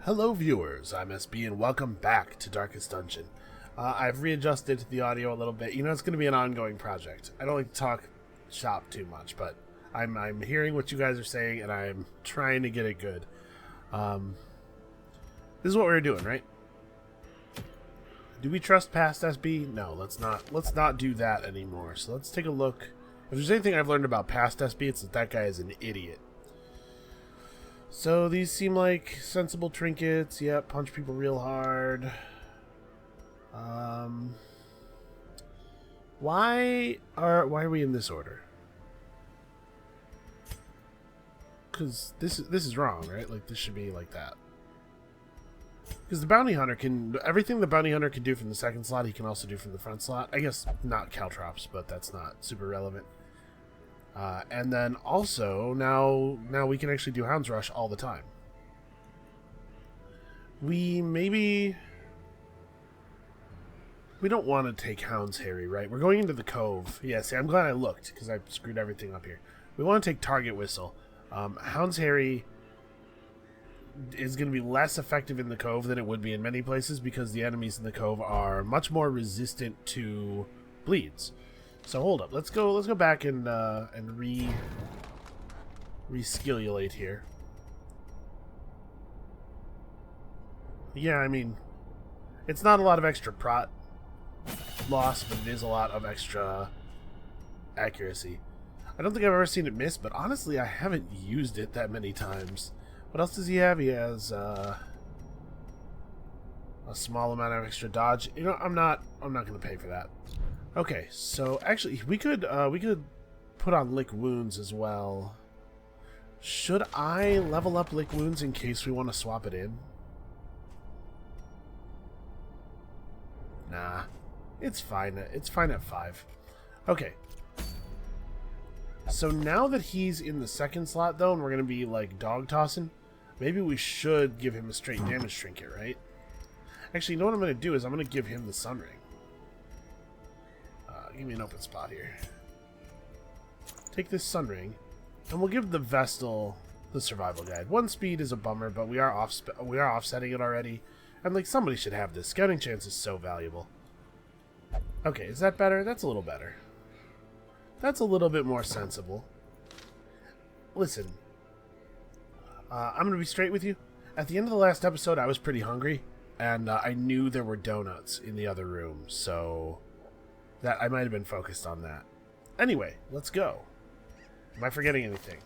Hello viewers, I'm SB and welcome back to Darkest Dungeon. I've readjusted the audio a little bit. You know, it's going to be an ongoing project. I don't like to talk shop too much, but I'm hearing what you guys are saying and I'm trying to get it good. This is what we're doing, right? Do we trust past SB? No, let's not do that anymore. So let's take a look. If there's anything I've learned about past SB, it's that guy is an idiot. So these seem like sensible trinkets. Yep, punch people real hard. Why are we in this order? Because this is wrong, right? Like this should be like that. Because the bounty hunter can everything the bounty hunter can do from the second slot, he can also do from the front slot. I guess not caltrops, but that's not super relevant. And then also now we can actually do Hound's Rush all the time. We don't want to take Hound's Harry, right? We're going into the Cove. Yeah, see, I'm glad I looked because I screwed everything up here. We want to take Target Whistle. Hound's Harry is going to be less effective in the Cove than it would be in many places because the enemies in the Cove are much more resistant to bleeds. So hold up, let's go back and re-skillulate here. Yeah, I mean, it's not a lot of extra prot loss, but it is a lot of extra accuracy. I don't think I've ever seen it miss, but honestly, I haven't used it that many times. What else does he have? He has a small amount of extra dodge. You know, I'm not going to pay for that. Okay, so actually we could put on Lick Wounds as well. Should I level up Lick Wounds in case we want to swap it in? Nah, it's fine. It's fine at 5. Okay. So now that he's in the second slot though, and we're gonna be like dog tossing, maybe we should give him a straight damage trinket, right? Actually, you know what I'm gonna do is I'm gonna give him the Sun Ring. Give me an open spot here. Take this Sun Ring, and we'll give the Vestal the Survival Guide. 1 speed is a bummer, but we are offsetting it already, and like somebody should have this. Scouting chance is so valuable. Okay, is that better? That's a little better. That's a little bit more sensible. Listen, I'm gonna be straight with you. At the end of the last episode, I was pretty hungry, and I knew there were donuts in the other room, so that I might have been focused on that. Anyway, let's go. Am I forgetting anything?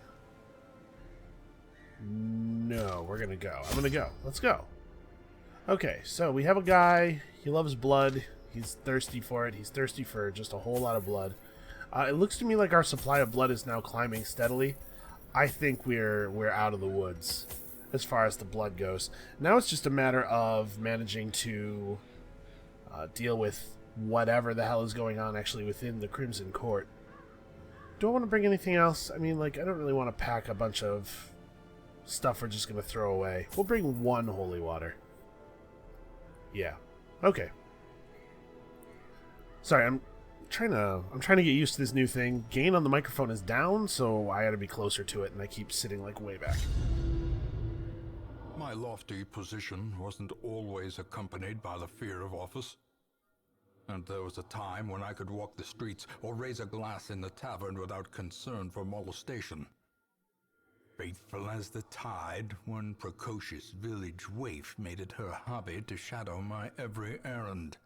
No, we're gonna go. I'm gonna go. Let's go. Okay, so we have a guy. He loves blood. He's thirsty for it. He's thirsty for just a whole lot of blood. It looks to me like our supply of blood is now climbing steadily. I think we're out of the woods as far as the blood goes. Now it's just a matter of managing to deal with whatever the hell is going on actually within the Crimson Court. Do I want to bring anything else? I mean, like, I don't really want to pack a bunch of stuff we're just going to throw away. We'll bring 1 holy water. Yeah. Okay. Sorry, I'm trying to get used to this new thing. Gain on the microphone is down, so I gotta be closer to it, and I keep sitting like way back. My lofty position wasn't always accompanied by the fear of office. And there was a time when I could walk the streets or raise a glass in the tavern without concern for molestation. Faithful as the tide, one precocious village waif made it her hobby to shadow my every errand.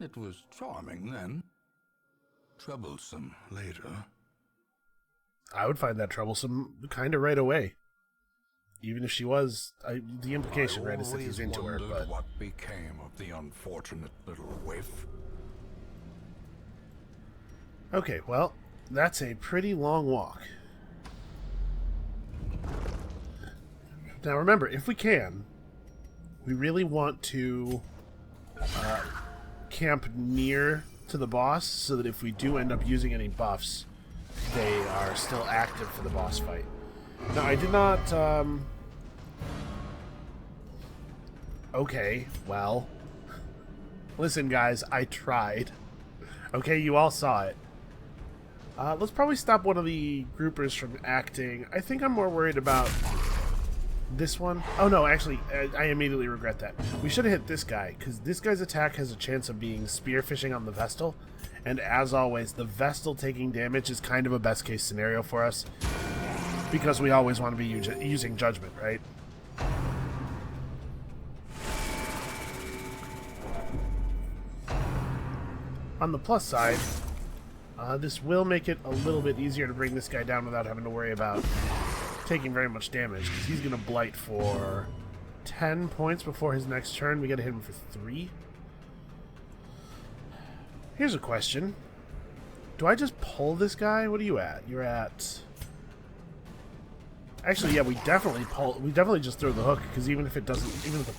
It was charming then. Troublesome later. I would find that troublesome kind of right away. Even if she was, the implication, right, is that he's into her, but what became of the unfortunate little waif. Okay, well, that's a pretty long walk. Now remember, if we can, we really want to camp near to the boss so that if we do end up using any buffs, they are still active for the boss fight. Now, I did not, okay, well, listen, guys, I tried. Okay, you all saw it. Let's probably stop one of the groupers from acting. I think I'm more worried about this one. Oh no, actually, I immediately regret that. We should have hit this guy, because this guy's attack has a chance of being spearfishing on the Vestal. And as always, the Vestal taking damage is kind of a best case scenario for us, because we always want to be using Judgment, right? On the plus side, this will make it a little bit easier to bring this guy down without having to worry about taking very much damage, because he's going to blight for 10 points before his next turn. We got to hit him for 3. Here's a question. Do I just pull this guy? What are you at? You're at... Actually, yeah, we definitely pull. We definitely just throw the hook, because even if the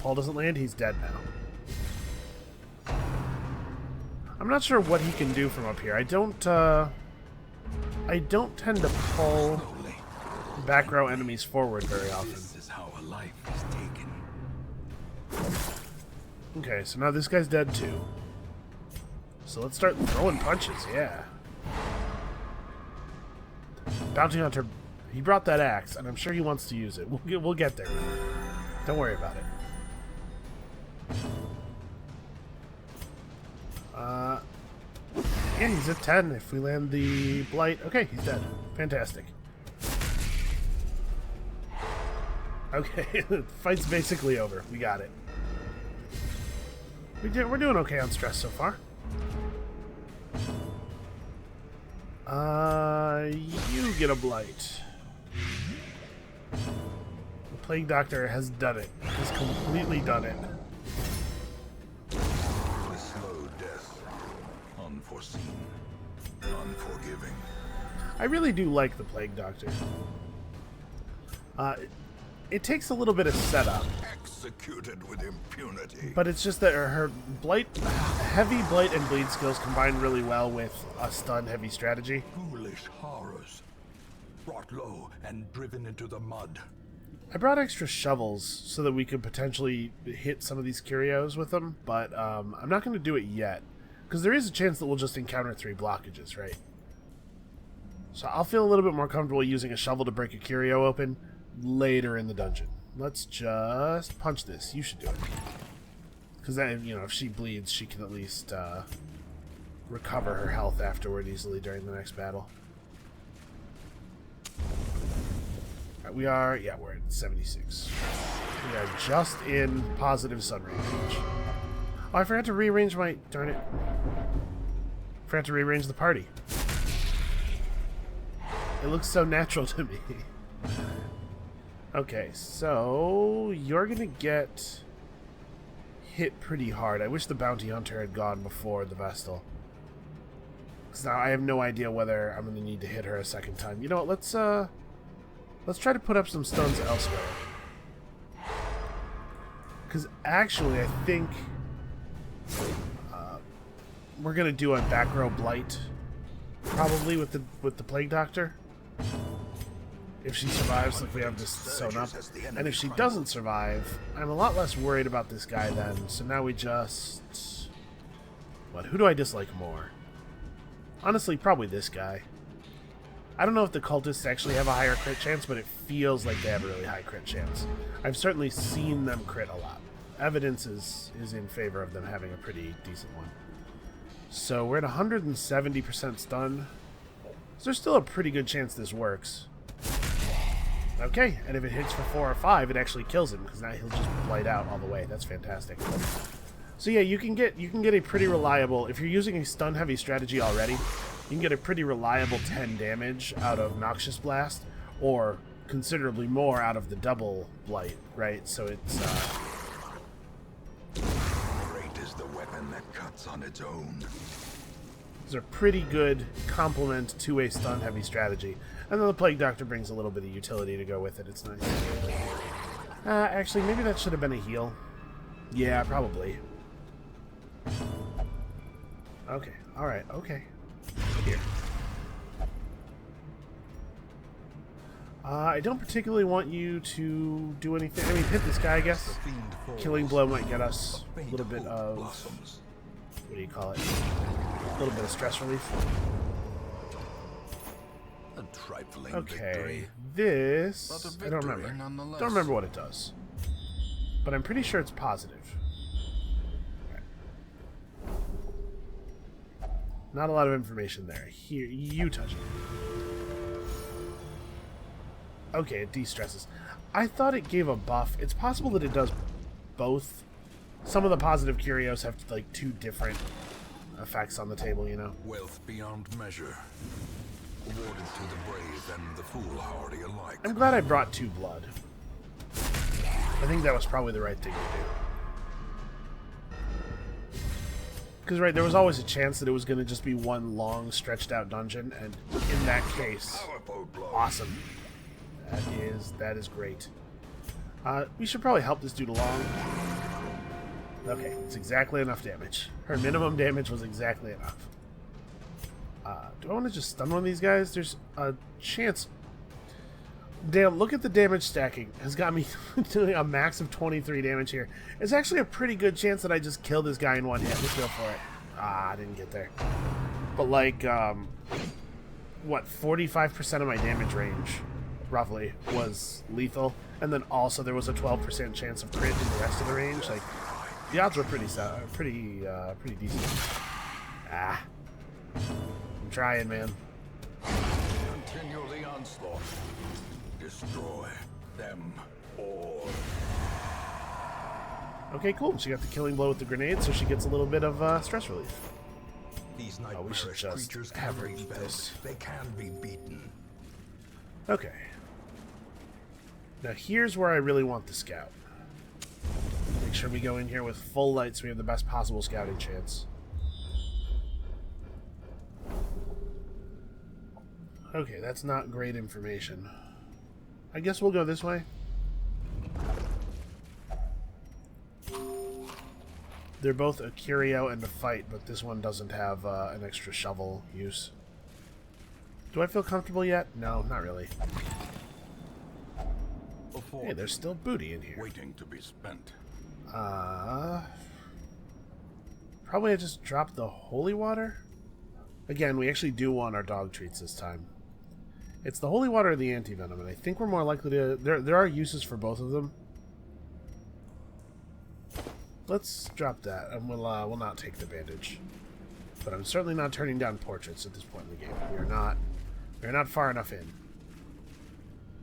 pull doesn't land, he's dead now. I'm not sure what he can do from up here. I don't tend to pull back row enemies forward very often. This is how a life is taken. Okay, so now this guy's dead too. So let's start throwing punches, yeah. Bounty Hunter, he brought that axe, and I'm sure he wants to use it. We'll get there. Don't worry about it. Yeah, he's at 10. If we land the blight... Okay, he's dead. Fantastic. Okay, the fight's basically over. We got it. We're doing okay on stress so far. You get a blight. The Plague Doctor has done it. Has completely done it. A slow death. Unforeseen. Unforgiving. I really do like the Plague Doctor. It takes a little bit of setup. Executed with impunity. But it's just that her heavy blight and bleed skills combine really well with a stun heavy strategy. Foolish horrors. Brought low and driven into the mud. I brought extra shovels so that we could potentially hit some of these curios with them, but I'm not going to do it yet, because there is a chance that we'll just encounter 3 blockages, right? So I'll feel a little bit more comfortable using a shovel to break a curio open later in the dungeon. Let's just punch this. You should do it. Because then, you know, if she bleeds, she can at least recover her health afterward easily during the next battle. Right, we're at 76. We are just in positive sun range. Oh, I forgot to rearrange my... Darn it. Forgot to rearrange the party. It looks so natural to me. Okay, so you're gonna get hit pretty hard. I wish the Bounty Hunter had gone before the Vestal, because now I have no idea whether I'm gonna need to hit her a second time. You know what? Let's try to put up some stuns elsewhere. Because actually, I think we're gonna do a back row blight, probably with the Plague Doctor. If she survives, if we have this sewn up. And if she doesn't survive, I'm a lot less worried about this guy then. So now we just... What? Who do I dislike more? Honestly, probably this guy. I don't know if the cultists actually have a higher crit chance, but it feels like they have a really high crit chance. I've certainly seen them crit a lot. Evidence is in favor of them having a pretty decent one. So we're at 170% stun. So there's still a pretty good chance this works. Okay, and if it hits for 4 or 5, it actually kills him, because now he'll just blight out all the way. That's fantastic. So yeah, you can get a pretty reliable, if you're using a stun heavy strategy already, you can get a pretty reliable 10 damage out of Noxious Blast, or considerably more out of the double blight, right? So it's Great is the weapon that cuts on its own. It's a pretty good complement to a stun heavy strategy. And then the Plague Doctor brings a little bit of utility to go with it. It's nice. Actually, maybe that should have been a heal. Yeah, probably. Okay, alright, okay. Here. I don't particularly want you to do anything. I mean, hit this guy, I guess. Killing Blow might get us a little bit of... What do you call it? A little bit of stress relief. A trifling Okay, victory. this... But a I don't victory remember. nonetheless. Don't remember what it does. But I'm pretty sure it's positive. Not a lot of information there. Here, you touch it. Okay, it de-stresses. I thought it gave a buff. It's possible that it does both. Some of the positive curios have like 2 different effects on the table, you know. Wealth beyond measure, awarded to the brave and the foolhardy alike. I'm glad I brought 2 blood. I think that was probably the right thing to do. Because, right, there was always a chance that it was going to just be one long, stretched-out dungeon, and in that case, awesome. That is great. We should probably help this dude along. Okay, it's exactly enough damage. Her minimum damage was exactly enough. Do I want to just stun one of these guys? There's a chance. Damn, look at the damage stacking. Has got me doing a max of 23 damage here. It's actually a pretty good chance that I just kill this guy in one hit. Let's go for it. Ah, I didn't get there. But like, what, 45% of my damage range, roughly, was lethal. And then also there was a 12% chance of crit in the rest of the range. Like, the odds were pretty decent. Ah. I'm trying, man. Continue the onslaught. Destroy them all. Okay, cool. She got the killing blow with the grenade, so she gets a little bit of stress relief. These we should nightmarish just creatures have can her be eat felt. this. They can be beaten. Okay. Now here's where I really want the scout. Make sure we go in here with full light so we have the best possible scouting chance. Okay, that's not great information. I guess we'll go this way. They're both a curio and a fight, but this one doesn't have an extra shovel use. Do I feel comfortable yet? No, not really. Hey, there's still booty in here. Waiting to be spent. Probably I just dropped the holy water. Again, we actually do want our dog treats this time. It's the holy water or the anti-venom, and I think we're more likely to... There are uses for both of them. Let's drop that, and we'll not take the bandage. But I'm certainly not turning down portraits at this point in the game. We are not far enough in.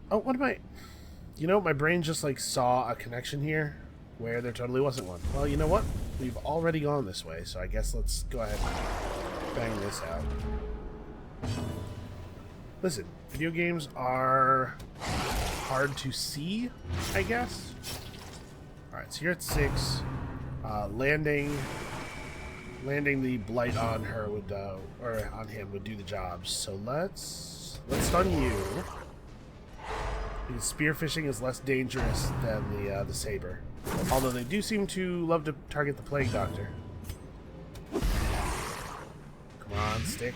Oh, what am I... You know, my brain just, like, saw a connection here where there totally wasn't one. Well, you know what? We've already gone this way, so I guess let's go ahead and bang this out. Listen, video games are hard to see, I guess. Alright, so you're at 6. Landing the blight on her would, or on him would do the job. So let's stun you. Because spearfishing is less dangerous than the saber. Although they do seem to love to target the plague doctor. Come on, stick.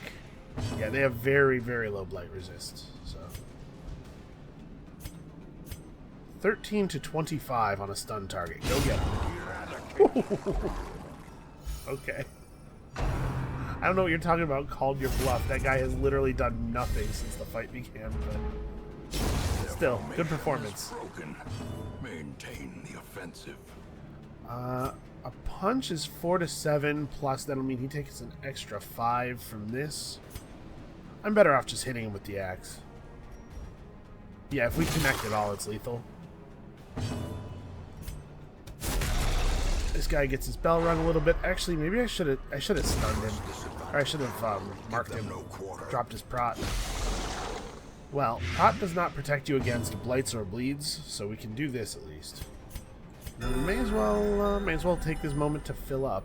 Yeah, they have very, very low blight resist. So 13 to 25 on a stun target. Go get him. Okay. I don't know what you're talking about. Called your bluff. That guy has literally done nothing since the fight began, but still, good performance. Maintain the offensive. A punch is 4 to 7, plus that'll mean he takes an extra 5 from this. I'm better off just hitting him with the axe. Yeah, if we connect at all, it's lethal. This guy gets his bell rung a little bit. Actually, maybe I should have stunned him, or I should have marked him, dropped his prot. Well, prot does not protect you against blights or bleeds, so we can do this at least. And we may as well take this moment to fill up.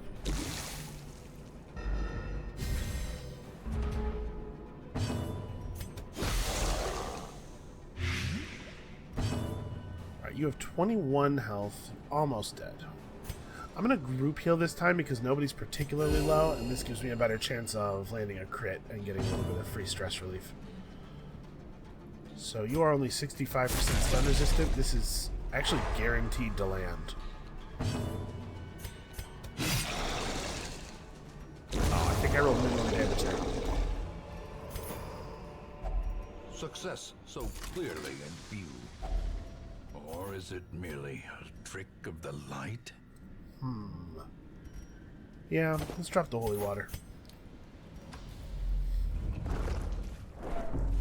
Alright, you have 21 health, almost dead. I'm gonna group heal this time because nobody's particularly low, and this gives me a better chance of landing a crit and getting a little bit of free stress relief. So you are only 65% stun resistant. This is actually guaranteed to land. Oh, I think I rolled minimum damage there. success so clearly in view? Or is it merely a trick of the light? Yeah, let's drop the holy water.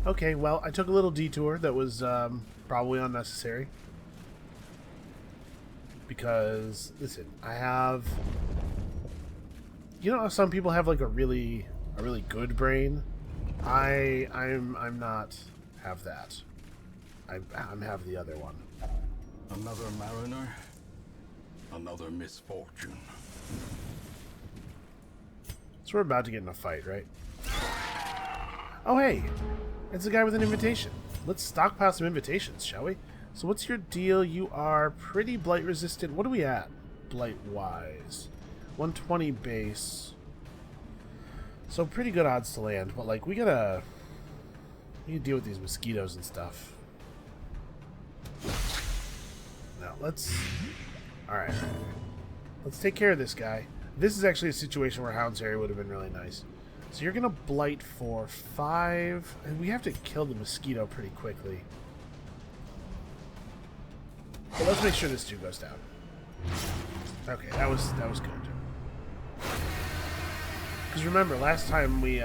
Okay, well, I took a little detour that was probably unnecessary. Because, listen, I have... You know how some people have like a really good brain? I'm not have that. I'm have the other one. Another mariner? Another misfortune. So we're about to get in a fight, right? Oh, hey! It's a guy with an invitation. Let's stockpile some invitations, shall we? So what's your deal? You are pretty blight resistant. What are we at, blight-wise? 120 base. So pretty good odds to land, but like we gotta deal with these mosquitoes and stuff. Now let's... Alright. Let's take care of this guy. This is actually a situation where Hound's area would have been really nice. So you're gonna blight for 5, and we have to kill the mosquito pretty quickly. But let's make sure this 2 goes down. Okay, that was good. Because remember, last time we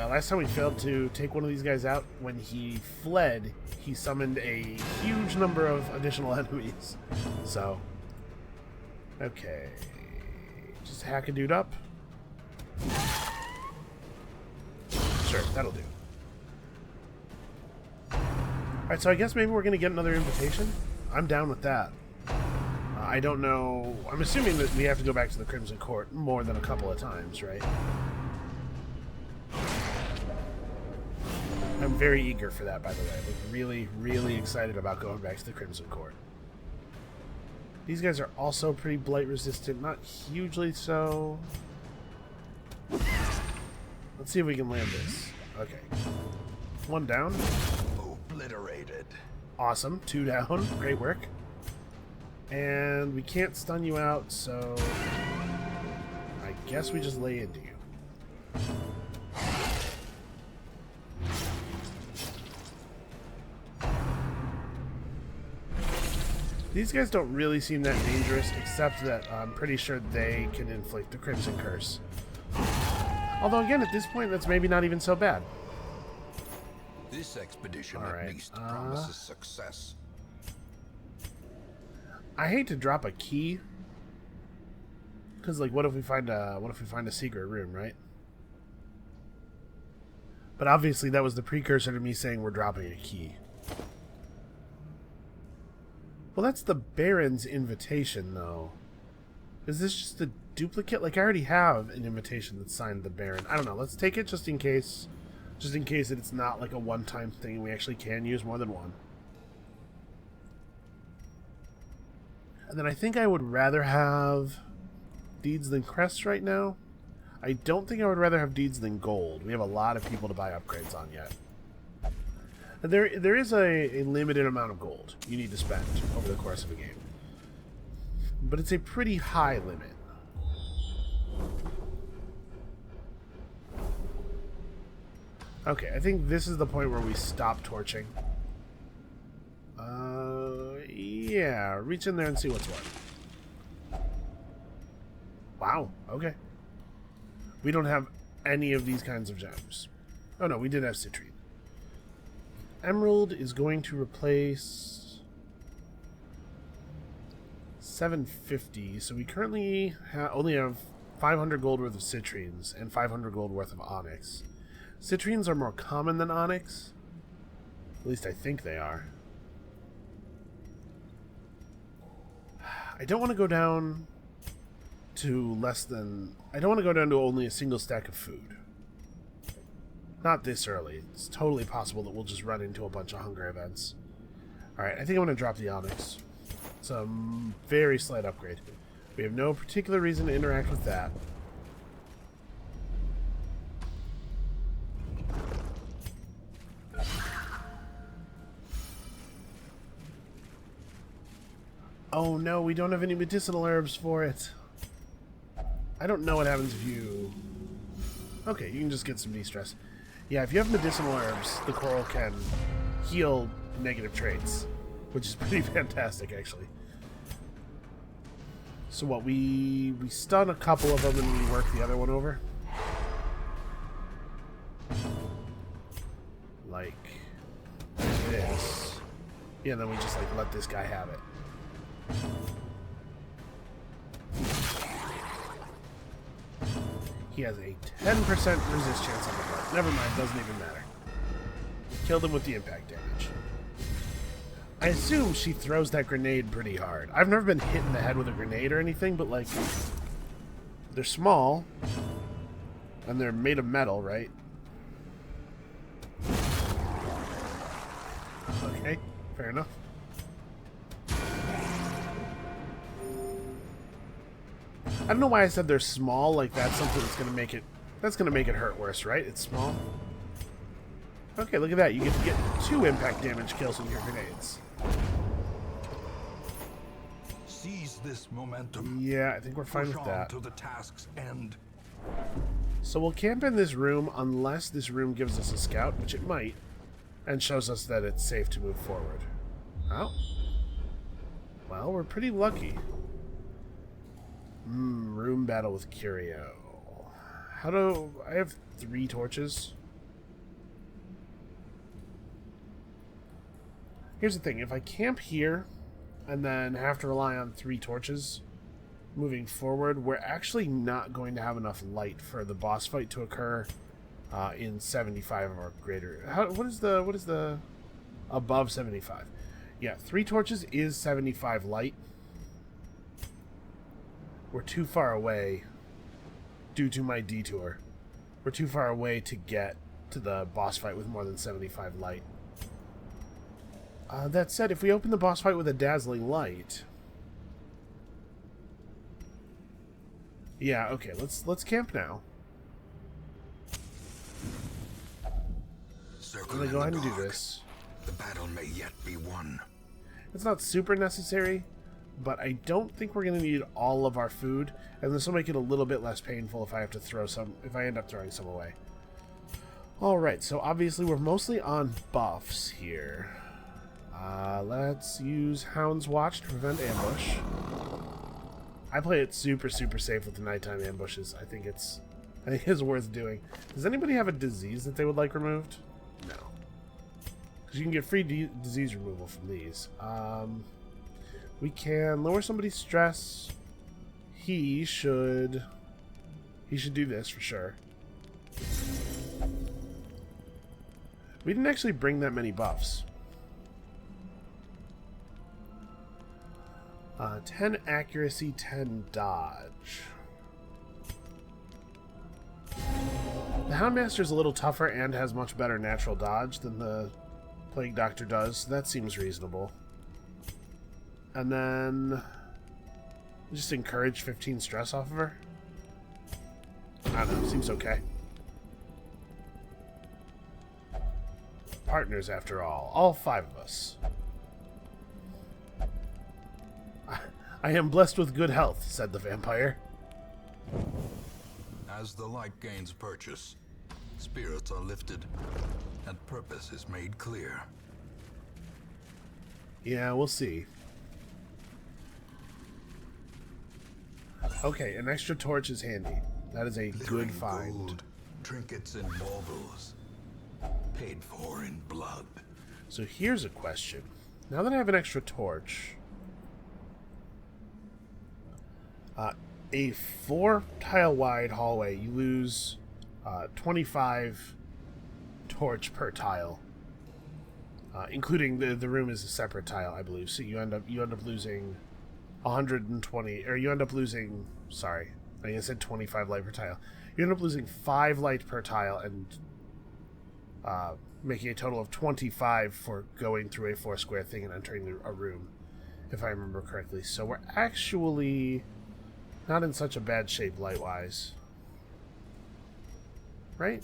failed to take one of these guys out, when he fled, he summoned a huge number of additional enemies. So, okay, just hack a dude up. Sure, that'll do. Alright, so I guess maybe we're going to get another invitation? I'm down with that. I don't know... I'm assuming that we have to go back to the Crimson Court more than a couple of times, right? I'm very eager for that, by the way. I'm really, really excited about going back to the Crimson Court. These guys are also pretty blight resistant, not hugely so. Let's see if we can land this. Okay. 1 down. Obliterated. Awesome. 2 down. Great work. And we can't stun you out, so I guess we just lay into you. These guys don't really seem that dangerous, except that I'm pretty sure they can inflict the Crimson Curse. Although, again, at this point, that's maybe not even so bad. This expedition All right, at least promises success. I hate to drop a key, because like, what if we find a secret room, right? But obviously, that was the precursor to me saying we're dropping a key. Well, that's the Baron's invitation, though. Is this just a duplicate? Like, I already have an invitation that's signed the Baron. I don't know. Let's take it just in case. Just in case that it's not like a one-time thing. We actually can use more than one. And then I think I would rather have deeds than crests right now. I don't think I would rather have deeds than gold. We have a lot of people to buy upgrades on yet. And there is a limited amount of gold you need to spend over the course of a game. But it's a pretty high limit. Okay, I think this is the point where we stop torching. Yeah, reach in there and see what's what. Wow, okay. We don't have any of these kinds of gems. Oh no, we did have citrine. Emerald is going to replace 750, so we currently only have 500 gold worth of citrines and 500 gold worth of onyx. Citrines are more common than onyx. At least I think they are. I don't want to go down to less than... I don't want to go down to only a single stack of food. Not this early. It's totally possible that we'll just run into a bunch of hunger events. Alright, I think I'm going to drop the onyx. It's a very slight upgrade. We have no particular reason to interact with that. Oh no, we don't have any medicinal herbs for it. I don't know what happens if you... Okay, you can just get some de-stress. Yeah, if you have medicinal herbs, the coral can heal negative traits, which is pretty fantastic, actually. So what, we stun a couple of them and we work the other one over? Like this. Yeah, then we just like let this guy have it. He has a 10% resist chance on the blood. Never mind, doesn't even matter. Killed him with the impact damage. I assume she throws that grenade pretty hard. I've never been hit in the head with a grenade or anything, but like, they're small, and they're made of metal, right? Okay, fair enough. I don't know why I said they're small. Like that's something that's gonna make it hurt worse, right? It's small. Okay, look at that. You get to get 2 impact damage kills with your grenades. Seize this momentum. Yeah, I think we're fine with that. To the task's end. So we'll camp in this room unless this room gives us a scout, which it might, and shows us that it's safe to move forward. Oh. Well, we're pretty lucky. Room battle with Curio. How do... I have 3 torches. Here's the thing. If I camp here and then have to rely on 3 torches moving forward, we're actually not going to have enough light for the boss fight to occur in 75 or greater. What is the above 75? Yeah, 3 torches is 75 light. We're too far away due to my detour. We're too far away to get to the boss fight with more than 75 light. That said, if we open the boss fight with a dazzling light... Yeah, okay, let's camp now. I'm gonna go ahead and do this. The battle may yet be won. It's not super necessary, but I don't think we're gonna need all of our food, and this will make it a little bit less painful if I have to throw some, if I end up throwing some away. Alright, so obviously we're mostly on buffs here. Let's use Hound's Watch to prevent ambush. I play it super safe with the nighttime ambushes. I think it's worth doing. Does anybody have a disease that they would like removed? No. Because you can get free disease removal from these. We can lower somebody's stress. He should do this for sure. We didn't actually bring that many buffs. 10 accuracy, 10 dodge. The Houndmaster is a little tougher and has much better natural dodge than the Plague Doctor does, so that seems reasonable. And then just encourage 15 stress off of her. I don't know, seems okay. Partners, after all 5 of us. I am blessed with good health, said the vampire. As the light gains purchase, spirits are lifted, and purpose is made clear. Yeah, we'll see. Okay, an extra torch is handy. That is a good find. Gold, trinkets and baubles, paid for in blood. So here's a question. Now that I have an extra torch, a 4-tile wide hallway, you lose 25 torch per tile, including the room is a separate tile, I believe. So you end up losing 120, or you end up losing. Sorry, I said 25 light per tile. You end up losing 5 light per tile and making a total of 25 for going through a 4-square thing and entering a room, if I remember correctly. So we're actually not in such a bad shape light-wise. Right?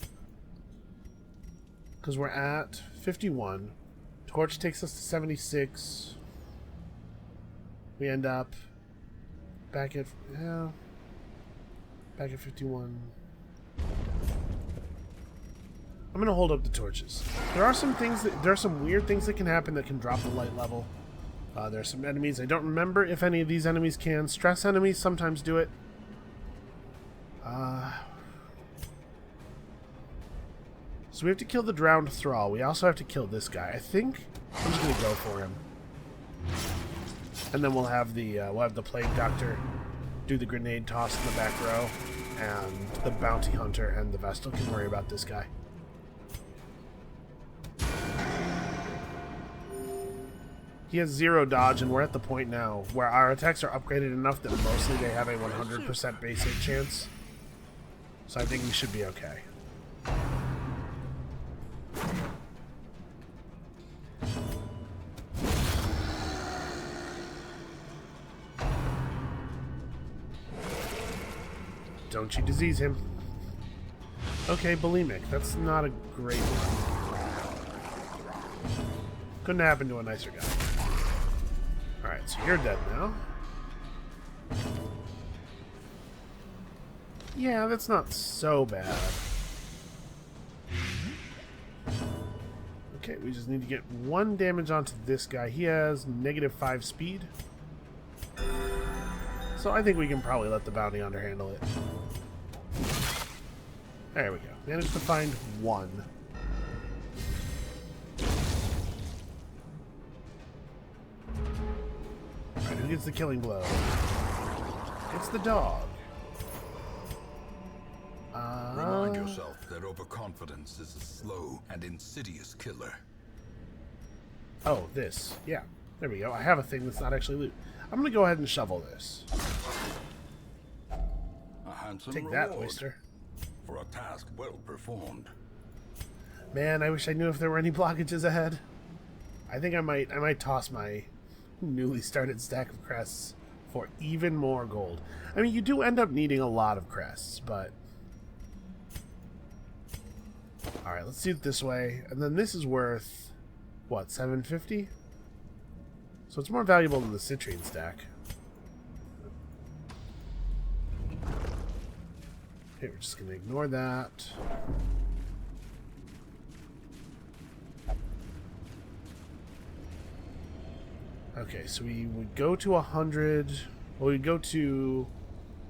Because we're at 51. Torch takes us to 76. We end up back at 51. I'm gonna hold up the torches. There are some weird things that can happen that can drop the light level. There's some enemies. I don't remember if any of these enemies can. Stress enemies sometimes do it. So we have to kill the drowned thrall. We also have to kill this guy. I think I'm just gonna go for him, and then we'll have the plague doctor do the grenade toss in the back row, and the bounty hunter and the Vestal can worry about this guy. He has 0 dodge, and we're at the point now where our attacks are upgraded enough that mostly they have a 100% base hit chance. So I think we should be okay. Don't you disease him. Okay, bulimic. That's not a great one. Couldn't happen to a nicer guy. Alright, so you're dead now. Yeah, that's not so bad. Okay, we just need to get 1 damage onto this guy. He has -5 speed. So I think we can probably let the bounty hunter handle it. There we go. Managed to find 1. Alright, who gets the killing blow? It's the dog. Remind yourself that overconfidence is a slow and insidious killer. Oh, this. Yeah. There we go. I have a thing that's not actually loot. I'm going to go ahead and shovel this. A handsome Take reward that, oyster. for a task well performed. Man, I wish I knew if there were any blockages ahead. I think I might toss my newly started stack of crests for even more gold. I mean, you do end up needing a lot of crests, but... Alright, let's do it this way. And then this is worth, what, 750? So it's more valuable than the citrine stack. Okay, we're just going to ignore that. Okay, so we would go to 100. Well, we'd go to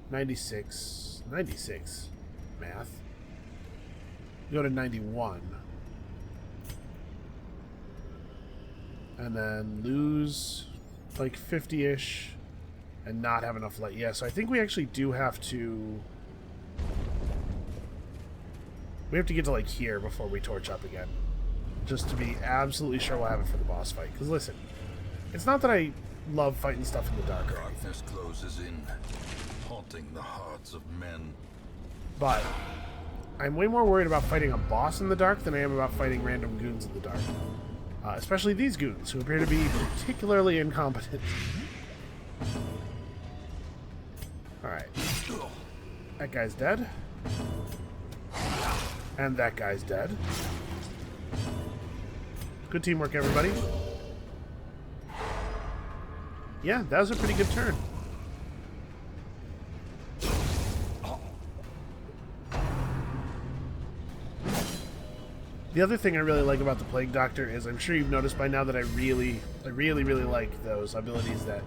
96. 96. Math. Go to 91. And then lose like 50-ish and not have enough light. Yeah, so I think we actually do have to... We have to get to like here before we torch up again. Just to be absolutely sure we'll have it for the boss fight. Because listen, it's not that I love fighting stuff in the dark. Darkness closes in, haunting the hearts of men. But I'm way more worried about fighting a boss in the dark than I am about fighting random goons in the dark. Especially these goons, who appear to be particularly incompetent. Alright. That guy's dead. And that guy's dead. Good teamwork, everybody. Yeah, that was a pretty good turn. The other thing I really like about the Plague Doctor is, I'm sure you've noticed by now that I really like those abilities that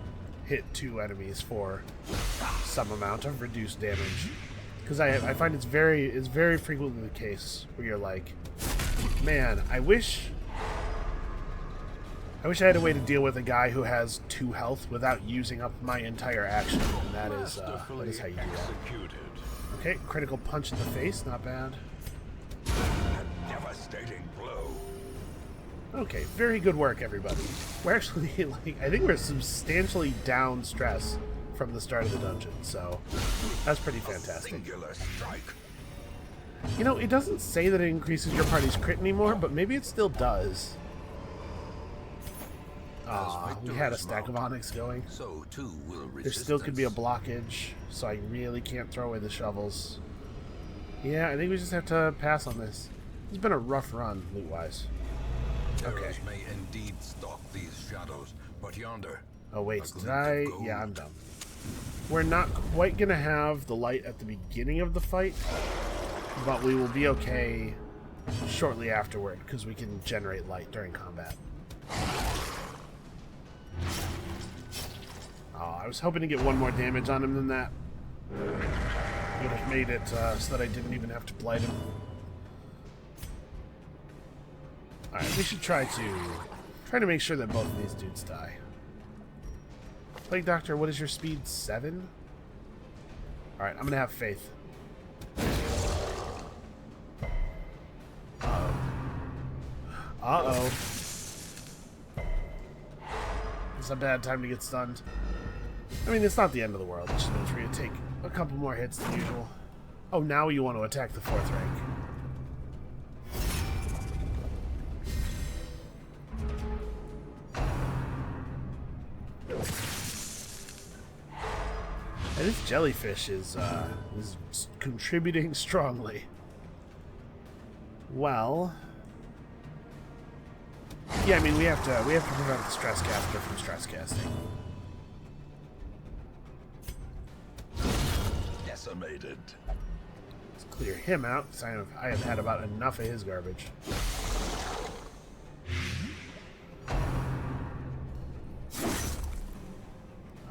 hit 2 enemies for some amount of reduced damage. Because I find it's very frequently the case where you're like, man, I wish I had a way to deal with a guy who has 2 health without using up my entire action, and that is how you do that. Okay, critical punch in the face, not bad. Devastating blow. Okay, very good work, everybody. We're actually, like, I think we're substantially down stress from the start of the dungeon, so that's pretty fantastic. Singular strike. You know, it doesn't say that it increases your party's crit anymore, but maybe it still does. We had a stack of onyx going. So too will There still could be a blockage, so I really can't throw away the shovels. Yeah, I think we just have to pass on this. It's been a rough run, loot-wise. Okay. May indeed stalk these shadows, but yonder. Oh wait, did I? Yeah, I'm done. We're not quite gonna have the light at the beginning of the fight, but we will be okay shortly afterward, because we can generate light during combat. Oh, I was hoping to get one more damage on him than that. Would have made it so that I didn't even have to blight him. Alright, we should try to make sure that both of these dudes die. Plague Doctor, what is your speed? 7? Alright, I'm gonna have faith. Uh-oh. It's a bad time to get stunned. I mean, it's not the end of the world. It just means we're gonna take a couple more hits than usual. Oh, now you want to attack the 4th rank. And this jellyfish is contributing strongly. Well, yeah, I mean we have to prevent the stress caster from stress casting. Decimated. Let's clear him out because I have had about enough of his garbage.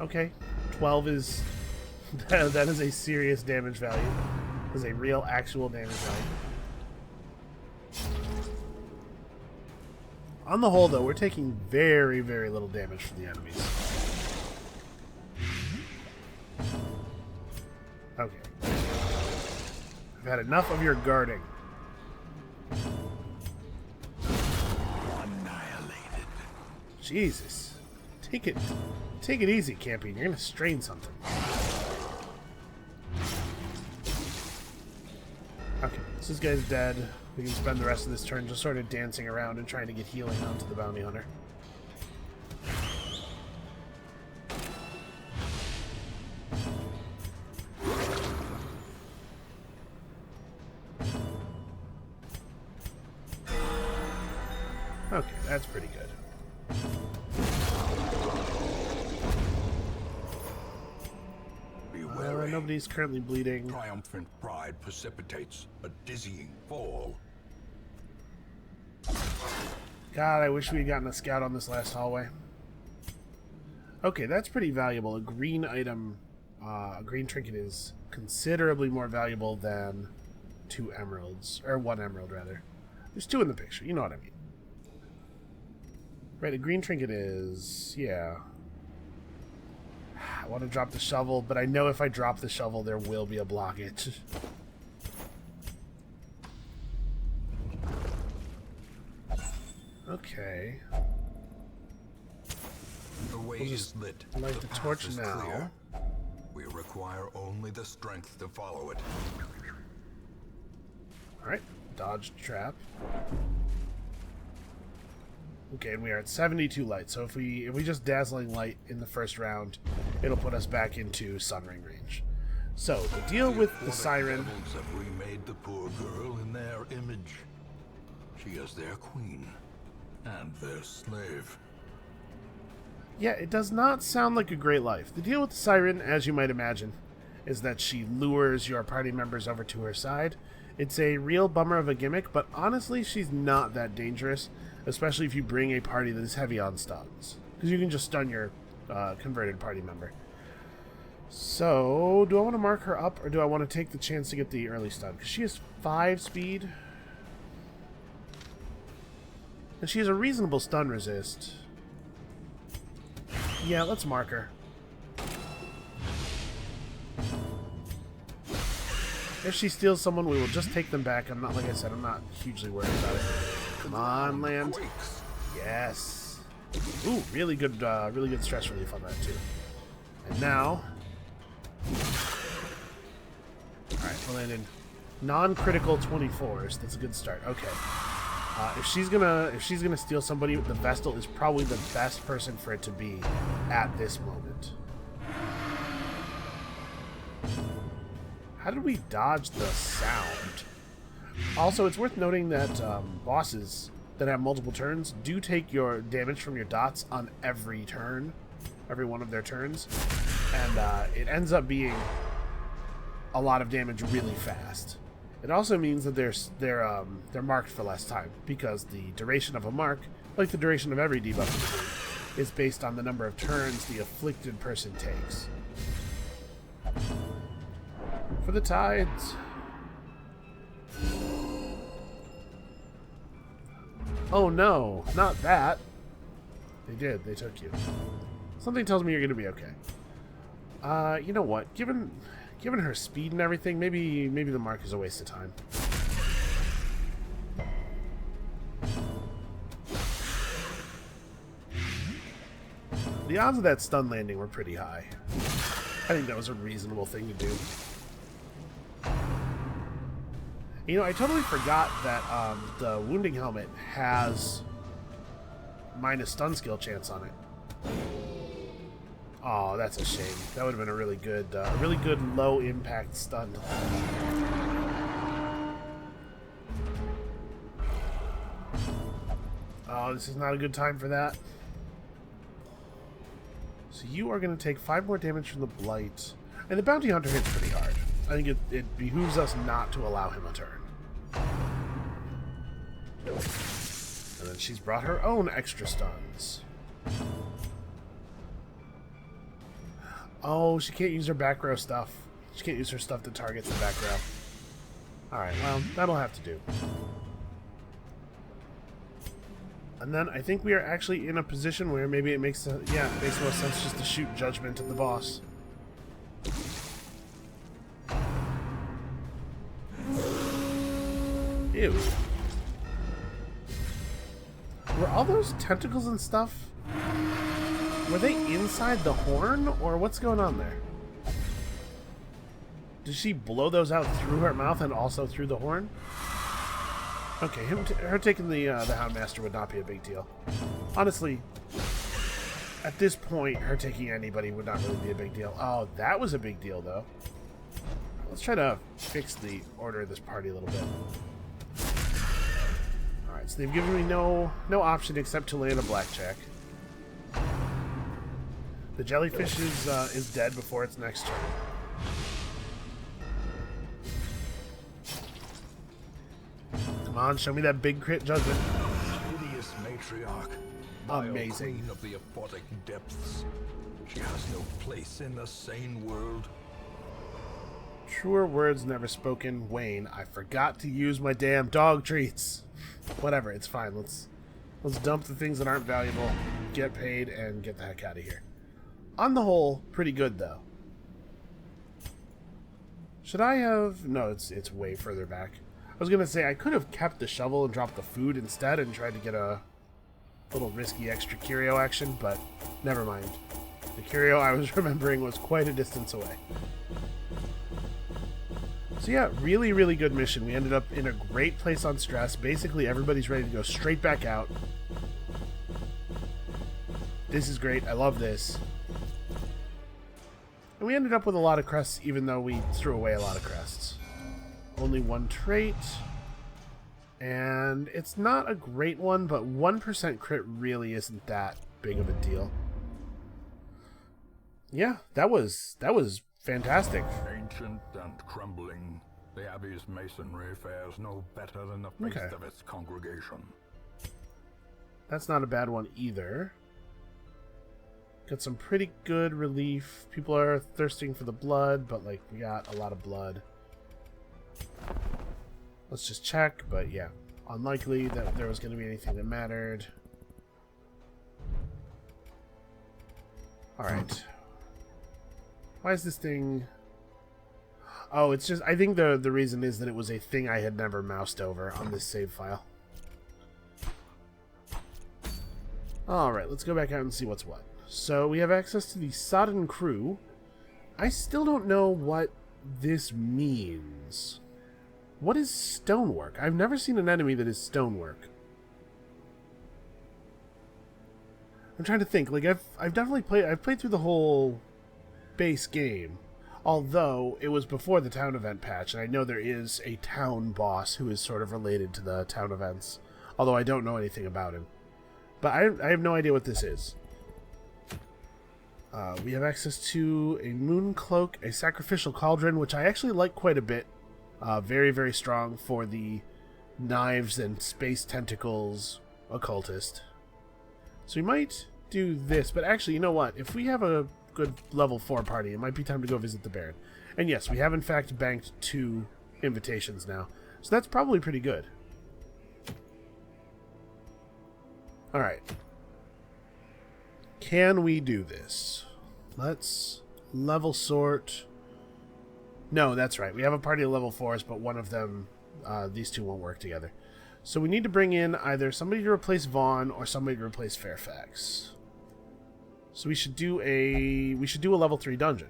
Okay, 12 is that is a serious damage value. That is a real, actual damage value. On the whole, though, we're taking very, very little damage from the enemies. Okay. I've had enough of your guarding. Annihilated. Jesus. Take it easy, Campy. You're gonna strain something. Okay, so this guy's dead. We can spend the rest of this turn just sort of dancing around and trying to get healing onto the bounty hunter. Okay, that's pretty good. Nobody's currently bleeding. Triumphant pride precipitates a dizzying fall. God, I wish we had gotten a scout on this last hallway. Okay, that's pretty valuable. A green item, a green trinket is considerably more valuable than 2 emeralds. Or 1 emerald, rather. There's 2 in the picture, you know what I mean. Right, a green trinket is... yeah. I want to drop the shovel, but I know if I drop the shovel, there will be a blockage. Okay. The way is lit. Light the torch now. Clear. We require only the strength to follow it. Alright, dodge trap. Okay, and we are at 72 light, so if we just dazzling light in the first round, it'll put us back into sunring range. So, the deal with the Siren... devils have remade the poor girl in their image. She is their queen, and their slave. Yeah, it does not sound like a great life. The deal with the Siren, as you might imagine, is that she lures your party members over to her side. It's a real bummer of a gimmick, but honestly, she's not that dangerous. Especially if you bring a party that is heavy on stuns. Because you can just stun your converted party member. So, do I want to mark her up, or do I want to take the chance to get the early stun? Because she has 5 speed. And she has a reasonable stun resist. Yeah, let's mark her. If she steals someone, we will just take them back. I'm not, like I said, I'm not hugely worried about it. Come on, land. Yes. Ooh, really good stress relief on that too. And now, all right, we're landing non-critical 24s. That's a good start. Okay. If she's gonna steal somebody, the Vestal is probably the best person for it to be at this moment. How did we dodge the sound? Also, it's worth noting that bosses that have multiple turns do take your damage from your dots on every turn, every one of their turns, and it ends up being a lot of damage really fast. It also means that they're marked for less time, because the duration of a mark, like the duration of every debuff in the game, is based on the number of turns the afflicted person takes. For the tides. Oh no, not that. They did. They took you. Something tells me you're going to be okay. You know what? Given her speed and everything, maybe the mark is a waste of time. The odds of that stun landing were pretty high. I think that was a reasonable thing to do. You know, I totally forgot that the wounding helmet has minus stun skill chance on it. Oh, that's a shame. That would have been a really good low impact stun. Oh, this is not a good time for that. So you are going to take 5 more damage from the Blight. And the Bounty Hunter hits pretty hard. I think it behooves us not to allow him a turn. And then she's brought her own extra stuns. Oh, she can't use her back row stuff. She can't use her stuff that targets the back row. Alright, well, that'll have to do. And then I think we are actually in a position where maybe it makes more sense just to shoot Judgment at the boss. Ew. Were all those tentacles and stuff, were they inside the horn, or what's going on there? Did she blow those out through her mouth and also through the horn? Okay, her taking the Houndmaster would not be a big deal. Honestly, at this point, her taking anybody would not really be a big deal. Oh, that was a big deal, though. Let's try to fix the order of this party a little bit. Alright, so they've given me no option except to land a blackjack. The jellyfish is dead before its next turn. Come on, show me that big crit Judgment. Hideous matriarch. Amazing. Queen of the aphotic depths. She has no place in the sane world. Truer words never spoken. Wayne, I forgot to use my damn dog treats. Whatever, it's fine. Let's dump the things that aren't valuable, get paid, and get the heck out of here. On the whole, pretty good though. Should I have? No, it's way further back. I was gonna say I could have kept the shovel and dropped the food instead and tried to get a little risky extra curio action, but never mind. The curio I was remembering was quite a distance away. So yeah, really, really good mission. We ended up in a great place on stress. Basically, everybody's ready to go straight back out. This is great. I love this. And we ended up with a lot of crests, even though we threw away a lot of crests. Only one trait. And it's not a great one, but 1% crit really isn't that big of a deal. Yeah, that was fantastic. Ancient and crumbling, the Abbey's masonry fares no better than the faith of its congregation. That's not a bad one either. Got some pretty good relief. People are thirsting for the blood, but like we got a lot of blood. Let's just check, but yeah, unlikely that there was going to be anything that mattered. Alright. Why is this thing... Oh, it's just... I think the reason is that it was a thing I had never moused over on this save file. Alright, let's go back out and see what's what. So, we have access to the Sodden Crew. I still don't know what this means. What is stonework? I've never seen an enemy that is stonework. I'm trying to think. Like, I've definitely played through the whole base game. Although, it was before the town event patch, and I know there is a town boss who is sort of related to the town events. Although I don't know anything about him. But I have no idea what this is. We have access to a moon cloak, a sacrificial cauldron, which I actually like quite a bit. Very, very strong for the knives and space tentacles occultist. So we might do this, but actually, you know what? If we have a good level 4 party, it might be time to go visit the Baron. And yes, we have in fact banked 2 invitations now. So that's probably pretty good. Alright. Can we do this? Let's level sort. No, that's right. We have a party of level 4s, but one of them, these two won't work together. So we need to bring in either somebody to replace Vaughn or somebody to replace Fairfax. So we should do a level 3 dungeon.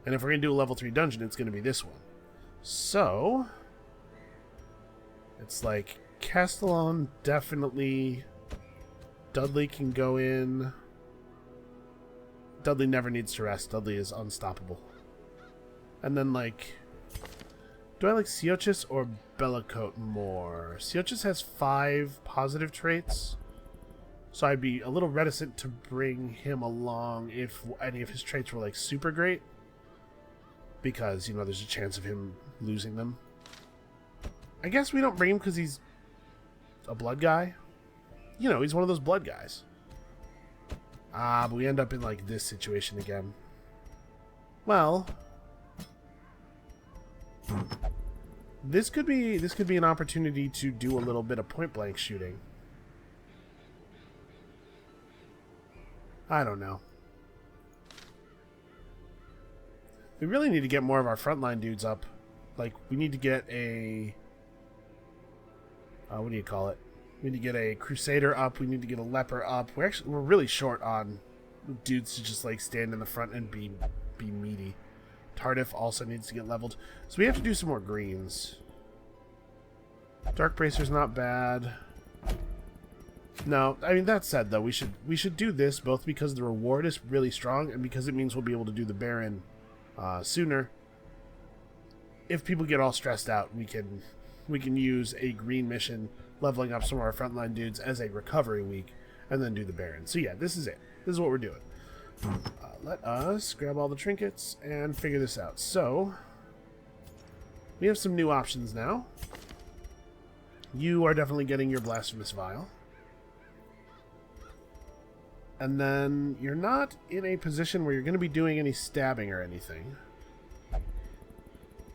And if we're going to do a level 3 dungeon, it's going to be this one. So it's like Castellon, definitely. Dudley can go in. Dudley never needs to rest. Dudley is unstoppable. And then, like, do I like Siochis or Bellicote more? Siochis has 5 positive traits, so I'd be a little reticent to bring him along if any of his traits were, like, super great. Because, you know, there's a chance of him losing them. I guess we don't bring him because he's a blood guy. You know, he's one of those blood guys. But we end up in, like, this situation again. Well, this could be an opportunity to do a little bit of point-blank shooting. I don't know. We really need to get more of our frontline dudes up. Like, we need to get a... what do you call it? We need to get a Crusader up. We need to get a Leper up. We're really short on dudes to just, like, stand in the front and be meaty. Tardif also needs to get leveled. So we have to do some more greens. Dark Bracer's not bad. No, I mean, that said, though, we should do this both because the reward is really strong and because it means we'll be able to do the Baron sooner. If people get all stressed out, we can use a green mission, leveling up some of our frontline dudes as a recovery week, and then do the Baron. So yeah, this is it. This is what we're doing. Let us grab all the trinkets and figure this out. So, we have some new options now. You are definitely getting your Blasphemous Vial. And then you're not in a position where you're going to be doing any stabbing or anything.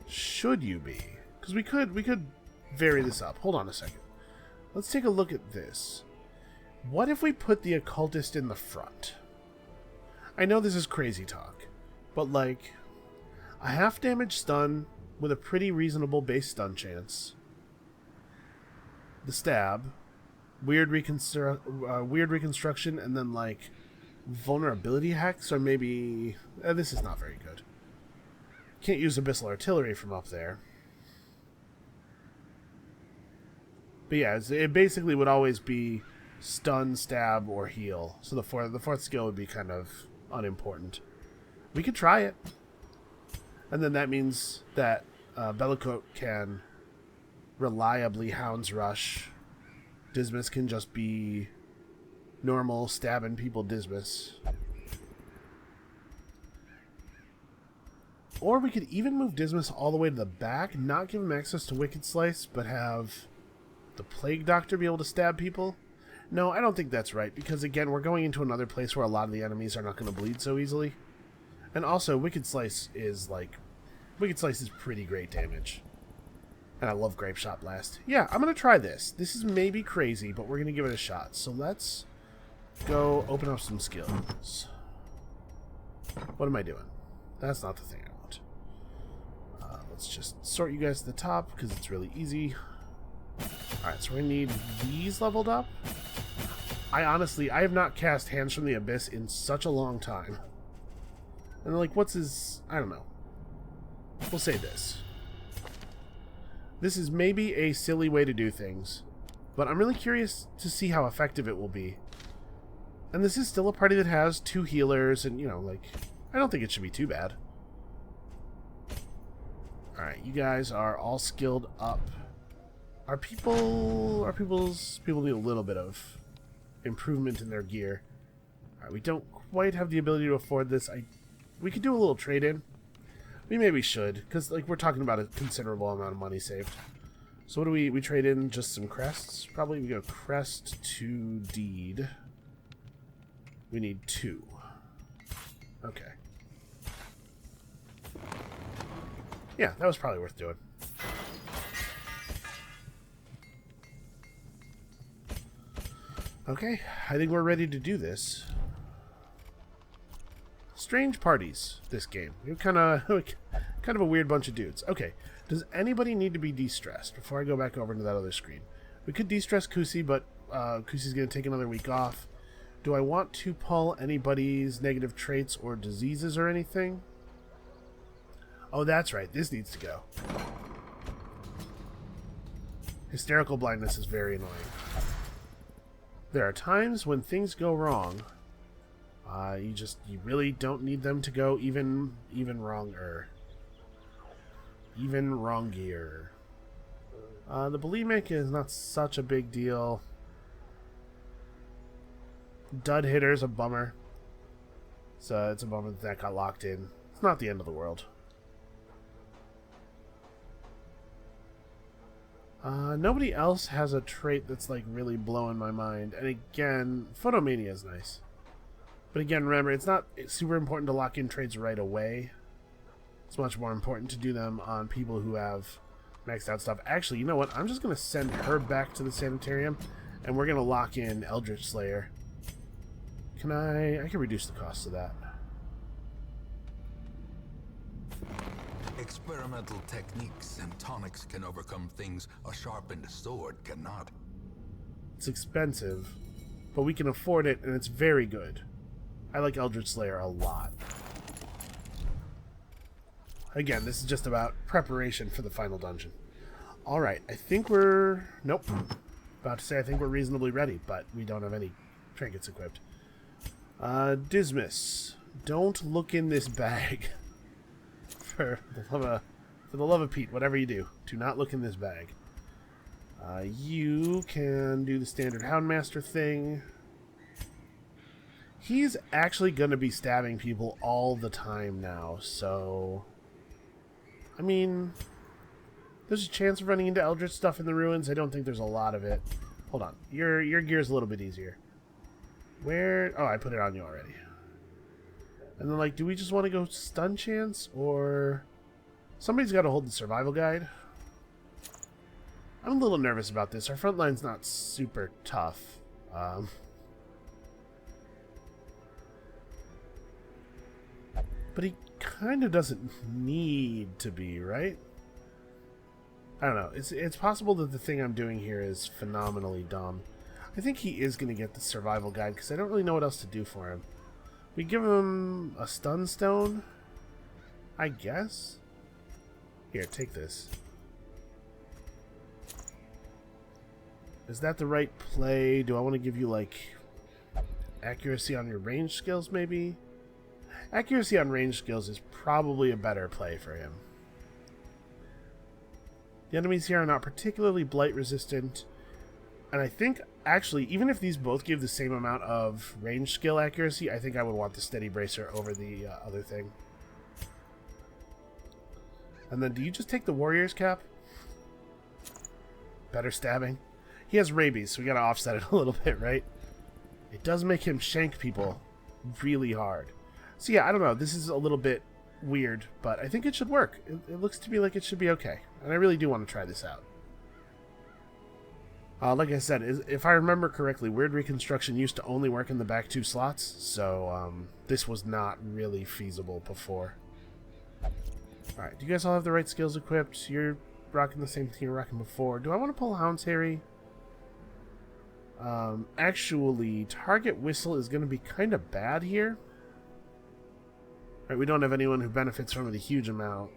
Should you be? Because we could vary this up. Hold on a second. Let's take a look at this. What if we put the Occultist in the front? I know this is crazy talk, but like a half damage stun with a pretty reasonable base stun chance. The stab, weird reconstruction, and then like vulnerability hacks, or maybe this is not very good. Can't use Abyssal Artillery from up there. But yeah, it basically would always be stun, stab, or heal. So the fourth skill would be kind of unimportant. We could try it. And then that means that Bellicote can reliably Hound's Rush. Dismas can just be normal stabbing people Dismas. Or we could even move Dismas all the way to the back, not give him access to Wicked Slice, but have the Plague Doctor be able to stab people. No, I don't think that's right, because again, we're going into another place where a lot of the enemies are not going to bleed so easily. And also, Wicked Slice is pretty great damage. And I love Grape Shot Blast. Yeah, I'm going to try this. This is maybe crazy, but we're going to give it a shot. So let's go open up some skills. What am I doing? That's not the thing I want. Let's just sort you guys to the top, because it's really easy. Alright, so we need these leveled up. I have not cast Hands from the Abyss in such a long time. And like, what's his... I don't know. We'll say this. This is maybe a silly way to do things, but I'm really curious to see how effective it will be. And this is still a party that has 2 healers, and, you know, like, I don't think it should be too bad. Alright, you guys are all skilled up. People need a little bit of improvement in their gear. Alright, we don't quite have the ability to afford this. We could do a little trade-in. We maybe should, because like we're talking about a considerable amount of money saved. So what do we trade in? Just some crests? Probably we go crest to deed. We need 2. Okay. Yeah, that was probably worth doing. Okay, I think we're ready to do this. Strange parties, this game. You're kind of a weird bunch of dudes. Okay, does anybody need to be de-stressed before I go back over to that other screen? We could de-stress Kusi, but Kusi's going to take another week off. Do I want to pull anybody's negative traits or diseases or anything? Oh, that's right. This needs to go. Hysterical blindness is very annoying. There are times when things go wrong. You really don't need them to go even wronger. Even wrongier. The bulimic is not such a big deal. Dud hitter's a bummer. So it's a bummer that got locked in. It's not the end of the world. Nobody else has a trait that's like really blowing my mind. And again, Photomania is nice. But again, remember, it's not super important to lock in traits right away. It's much more important to do them on people who have maxed out stuff. Actually, you know what? I'm just going to send her back to the sanitarium, and we're going to lock in Eldritch Slayer. Can I can reduce the cost of that. Experimental techniques and tonics can overcome things a sharpened sword cannot. It's expensive, but we can afford it, and it's very good. I like Eldritch Slayer a lot. Again, this is just about preparation for the final dungeon. Alright, I think we're... Nope. About to say I think we're reasonably ready, but we don't have any trinkets equipped. Dismas, don't look in this bag. For the love of Pete, whatever you do, do not look in this bag. You can do the standard Houndmaster thing. He's actually going to be stabbing people all the time now, so... I mean, there's a chance of running into Eldritch stuff in the ruins. I don't think there's a lot of it. Hold on. Your gear's a little bit easier. Where... Oh, I put it on you already. And then, like, do we just want to go stun chance, or... Somebody's got to hold the survival guide. I'm a little nervous about this. Our front line's not super tough. But he kind of doesn't need to be, right? I don't know. It's possible that the thing I'm doing here is phenomenally dumb. I think he is going to get the survival guide, because I don't really know what else to do for him. We give him a stun stone, I guess? Here, take this. Is that the right play? Do I want to give you, like, accuracy on your range skills, maybe? Accuracy on range skills is probably a better play for him. The enemies here are not particularly blight resistant. And I think, actually, even if these both give the same amount of range skill accuracy, I think I would want the Steady Bracer over the other thing. And then, do you just take the Warrior's Cap? Better stabbing. He has rabies, so we gotta offset it a little bit, right? It does make him shank people really hard. So yeah, I don't know. This is a little bit weird, but I think it should work. It looks to me like it should be okay. And I really do want to try this out. Like I said, if I remember correctly, Weird Reconstruction used to only work in the back 2 slots, so this was not really feasible before. Alright, do you guys all have the right skills equipped? You're rocking the same thing you were rocking before. Do I want to pull Hound's Harry? Actually, Target Whistle is going to be kind of bad here. Right, we don't have anyone who benefits from it a huge amount.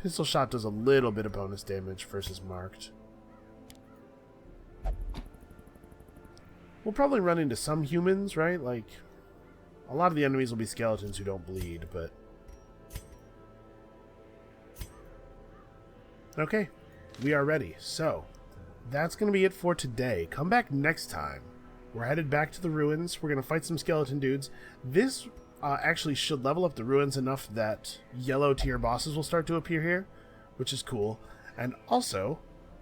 Pistol Shot does a little bit of bonus damage versus Marked. We'll probably run into some humans, right? Like, a lot of the enemies will be skeletons who don't bleed, but... Okay, we are ready. So, that's going to be it for today. Come back next time. We're headed back to the ruins. We're going to fight some skeleton dudes. This actually should level up the ruins enough that yellow tier bosses will start to appear here, which is cool. And also,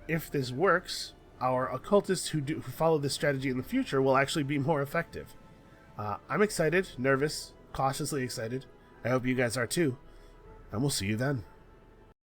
if this works, our occultists who follow this strategy in the future will actually be more effective. I'm excited, nervous, cautiously excited. I hope you guys are too, and we'll see you then.